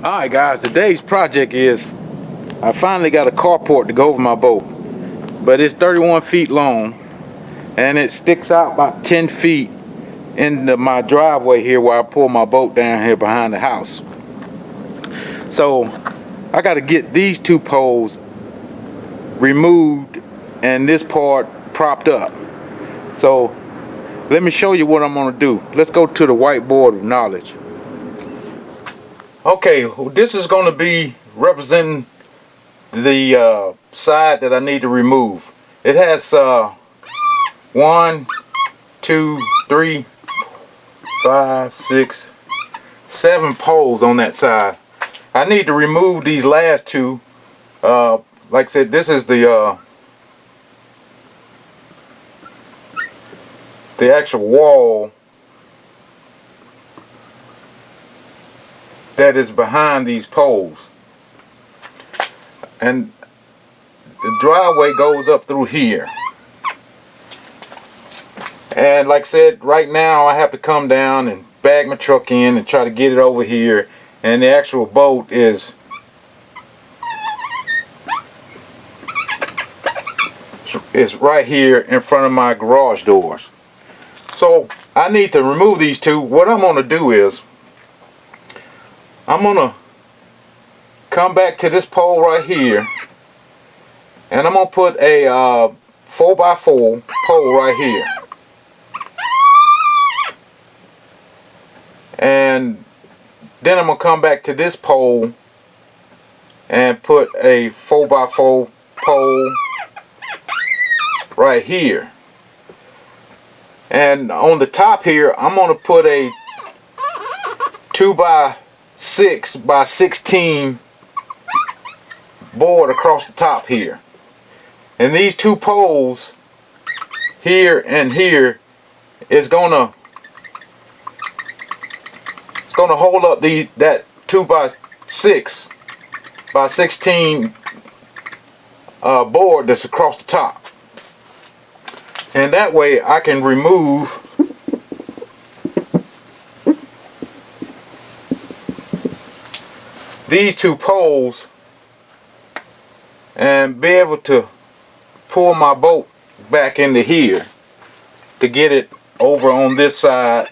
Alright guys, today's project is I finally got a carport to go over my boat, but it's 31 feet long and it sticks out about 10 feet into my driveway here where I pull my boat down here behind the house. So I got to get these two poles removed and this part propped up. So let me show you what I'm going to do. Let's go to the whiteboard of knowledge. Okay, this is going to be representing the side that I need to remove. It has 1, 2, 3, 5, 6, 7 poles on that side. I need to remove these last two. Like I said, this is the actual wall that is behind these poles, and the driveway goes up through here. And like I said, right now I have to come down and bag my truck in and try to get it over here, and the actual boat is right here in front of my garage doors. So I need to remove these two. What I'm going to do is I'm going to come back to this pole right here, and I'm going to put a 4x4 pole right here. And then I'm going to come back to this pole and put a 4x4 pole right here. And on the top here, I'm going to put a 2x6x16 board across the top here. And these two poles here and here is gonna hold up that 2x6x16 board that's across the top. And that way I can remove these two poles and be able to pull my boat back into here to get it over on this side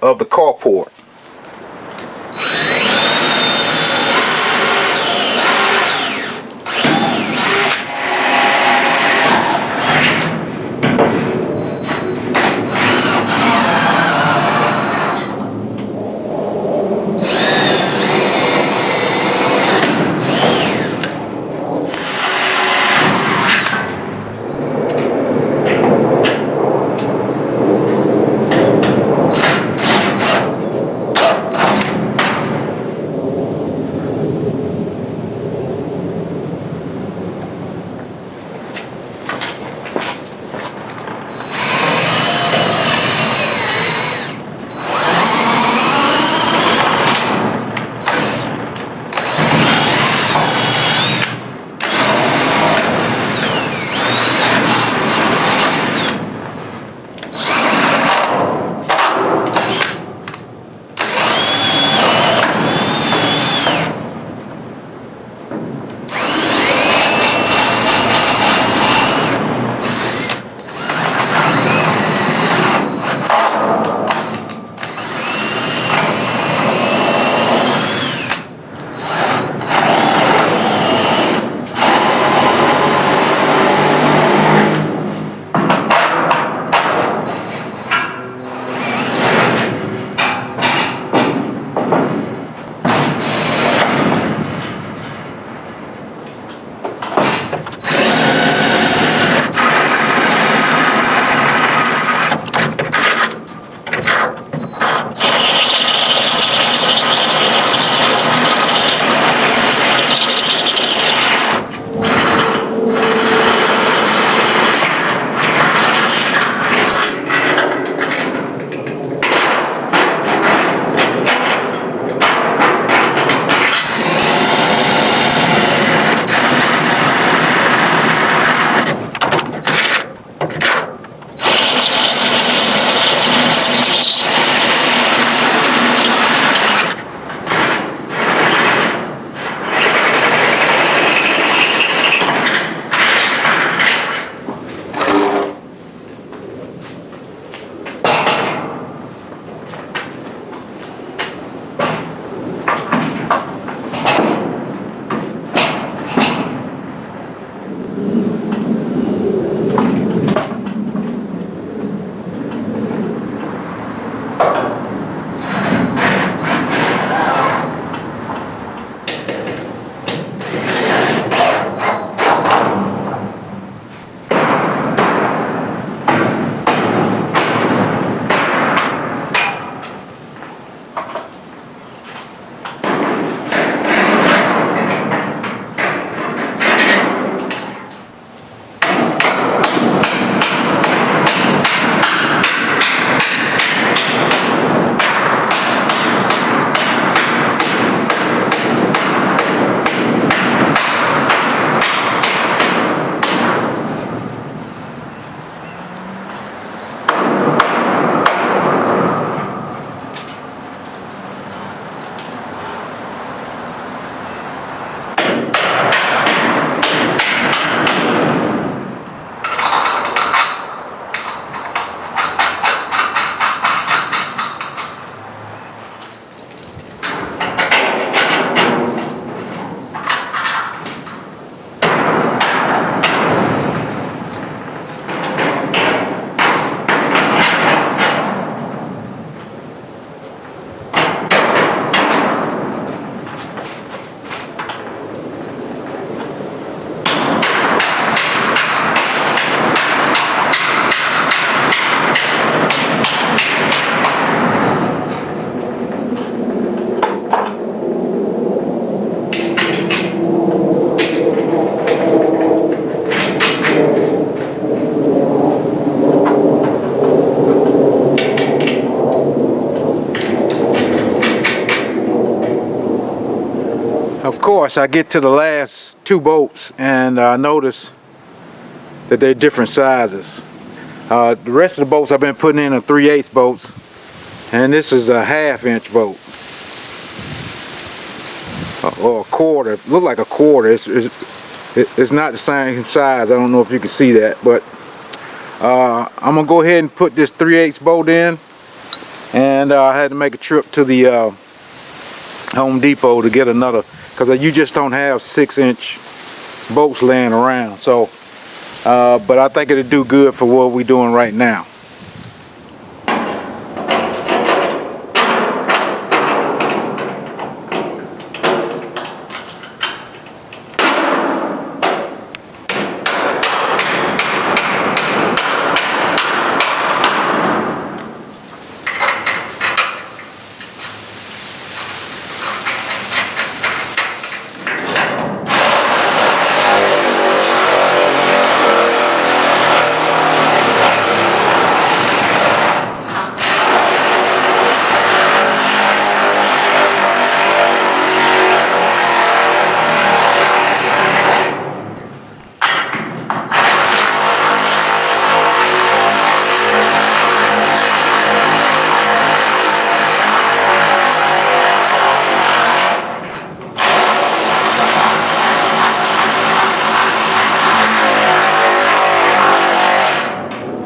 of the carport. of course, I get to the last two bolts and I notice that they're different sizes. The rest of the bolts I've been putting in are 3/8 bolts, and this is a 1/2 inch bolt. Or a quarter. It looks like a quarter. It's not the same size. I don't know if you can see that, but I'm gonna go ahead and put this 3/8 bolt in, and I had to make a trip to the Home Depot to get another, because you just don't have 6-inch bolts laying around. So but I think it'll do good for what we're doing right now.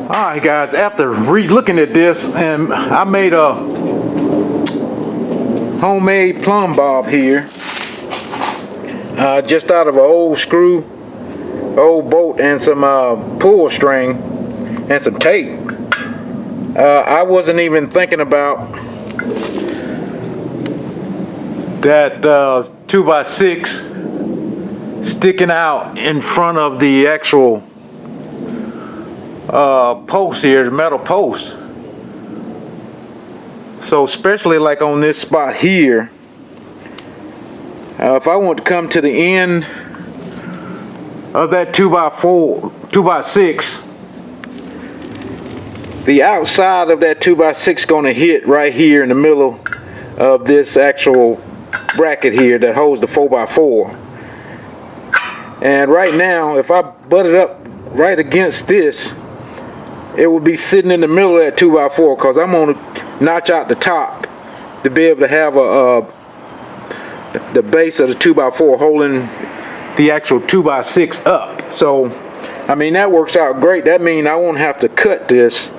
Alright guys, after re-looking at this, and I made a homemade plumb bob here, just out of an old screw, old bolt, and some pull string and some tape. I wasn't even thinking about that 2x6 sticking out in front of the actual post here, the metal post. So especially like on this spot here, if I want to come to the end of that 2x6, the outside of that 2x6 going to hit right here in the middle of this actual bracket here that holds the 4x4. And right now, if I butt it up right against this, it would be sitting in the middle of that 2x4, because I'm going to notch out the top to be able to have the base of the 2x4 holding the actual 2x6 up. So I mean, that works out great. That means I won't have to cut this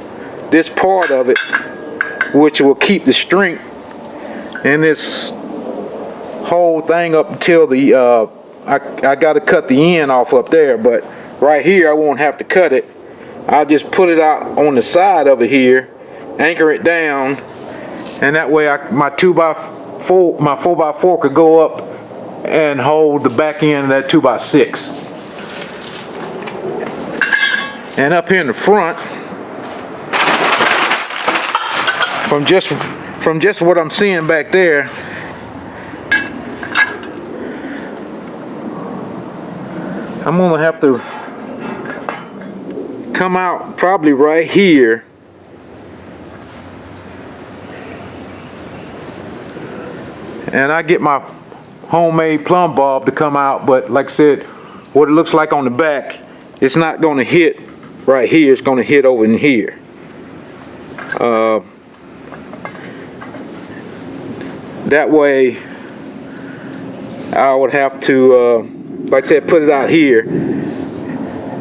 part of it, which will keep the strength in this whole thing up until the I got to cut the end off up there, but right here I won't have to cut it. I'll just put it out on the side of it here, anchor it down, and that way my 4x4 could go up and hold the back end of that 2x6. And up here in the front, from just what I'm seeing back there, I'm gonna have to come out probably right here and I get my homemade plumb bob to come out, but like I said, what it looks like on the back, it's not going to hit right here, it's going to hit over in here. That way I would have to like I said, put it out here,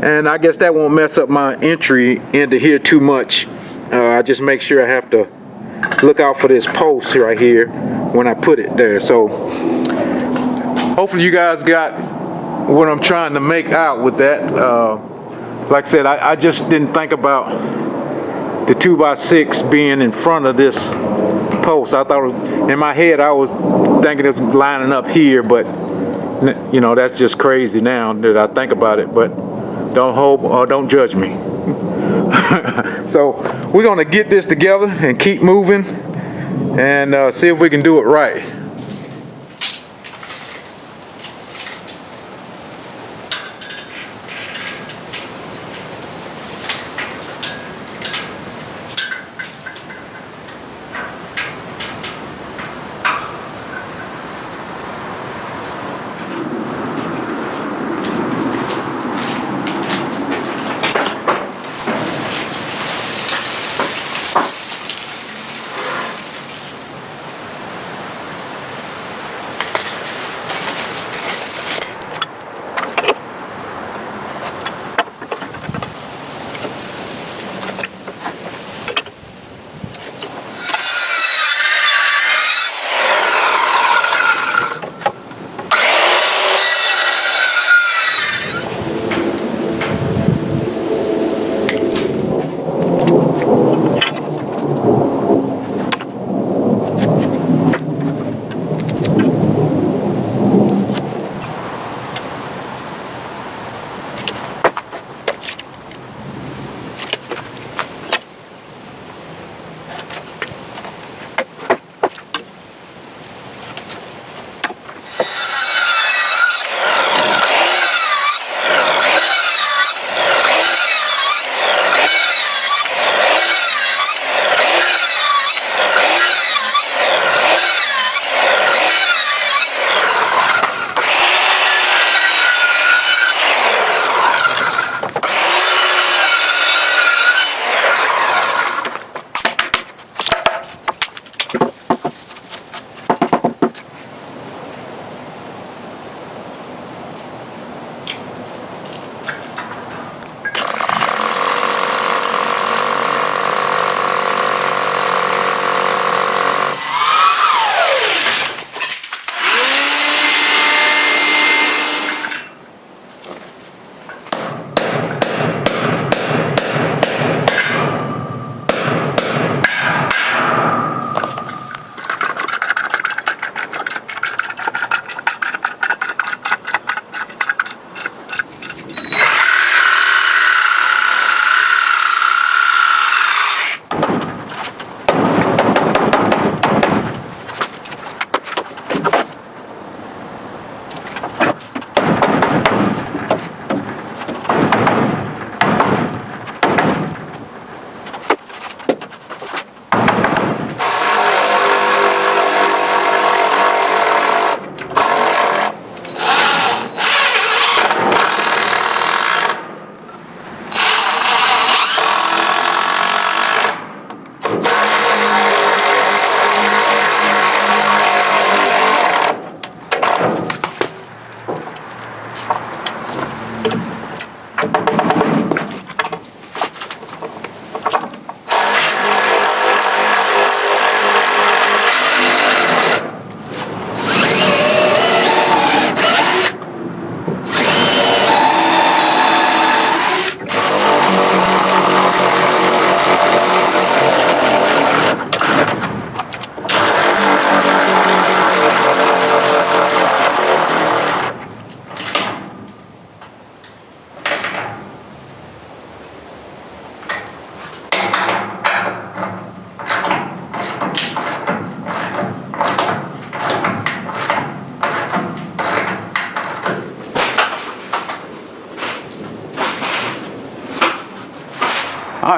and I guess that won't mess up my entry into here too much. I just make sure I have to look out for this post right here when I put it there. So hopefully you guys got what I'm trying to make out with that. Like I said, I just didn't think about the 2x6 being in front of this post. I thought it was, in my head I was thinking it was lining up here, but you know, that's just crazy now that I think about it. But don't hope or don't judge me. So we're gonna get this together and keep moving and see if we can do it right.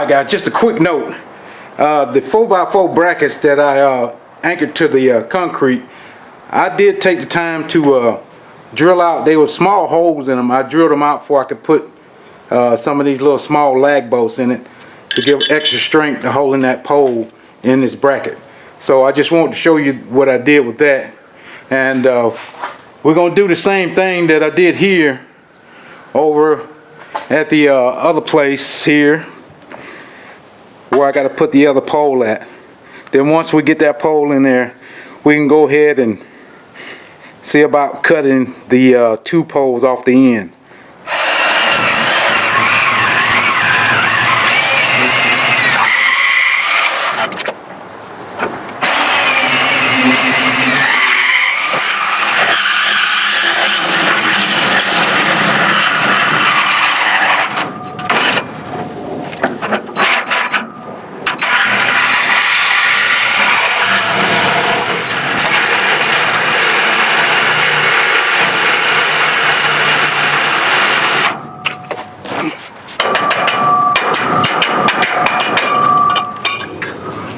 Alright guys, just a quick note. The 4x4 brackets that I anchored to the concrete, I did take the time to drill out. They were small holes in them. I drilled them out before I could put some of these little small lag bolts in it to give extra strength to holding that pole in this bracket. So I just wanted to show you what I did with that. And we're going to do the same thing that I did here over at the other place here where I got to put the other pole at. Then once we get that pole in there, we can go ahead and see about cutting the 2 poles off the end.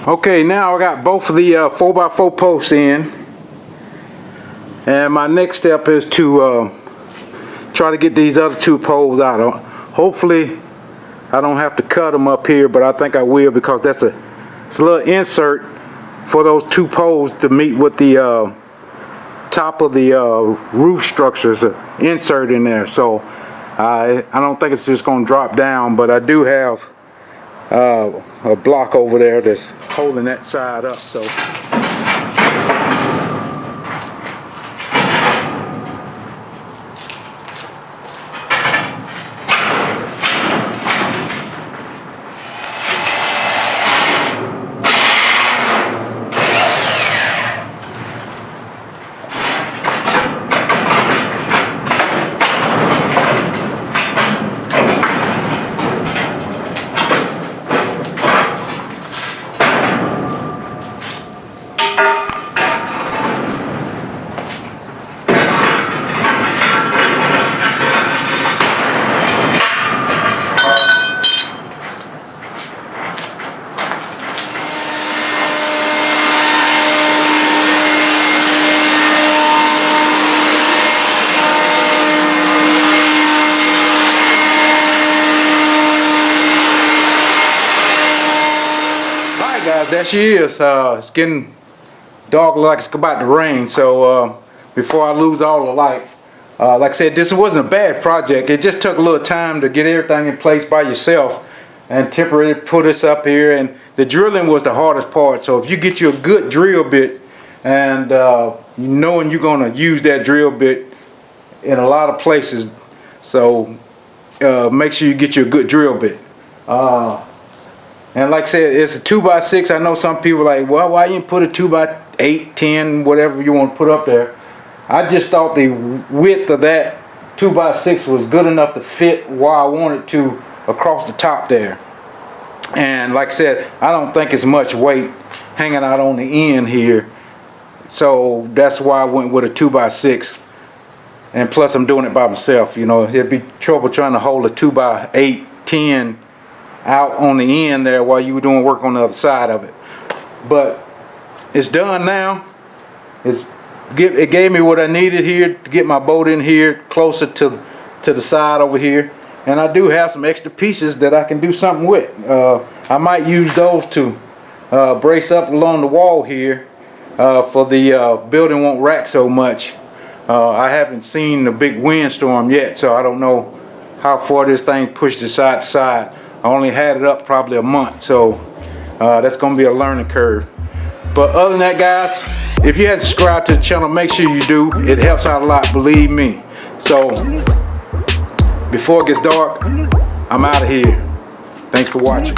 Okay, now I got both of the 4x4 posts in, and my next step is to try to get these other 2 poles out. Hopefully I don't have to cut them up here, but I think I will, because it's a little insert for those 2 poles to meet with the top of the roof structures, insert in there. So I don't think it's just going to drop down, but I do have a block over there that's holding that side up. So guys, there she is. It's getting dark, like it's about to rain. So before I lose all the light, like I said, this wasn't a bad project. It just took a little time to get everything in place by yourself and temporarily put this up here. And the drilling was the hardest part. So if you get you a good drill bit, and knowing you're going to use that drill bit in a lot of places, so make sure you get you a good drill bit. And like I said, it's a 2x6. I know some people are like, well, why you didn't put a 2x8, 10, whatever you want to put up there. I just thought the width of that 2x6 was good enough to fit where I wanted to across the top there. And like I said, I don't think it's much weight hanging out on the end here. So that's why I went with a 2x6. And plus I'm doing it by myself. You know, it'd be trouble trying to hold a 2x8, 10 out on the end there while you were doing work on the other side of it. But it's done now. It gave me what I needed here to get my boat in here closer to the side over here. And I do have some extra pieces that I can do something with. I might use those to brace up along the wall here for the building won't rack so much. I haven't seen the big windstorm yet, so I don't know how far this thing pushed it side to side. I only had it up probably a month, so that's going to be a learning curve. But other than that, guys, if you haven't subscribed to the channel, make sure you do. It helps out a lot, believe me. So before it gets dark, I'm out of here. Thanks for watching.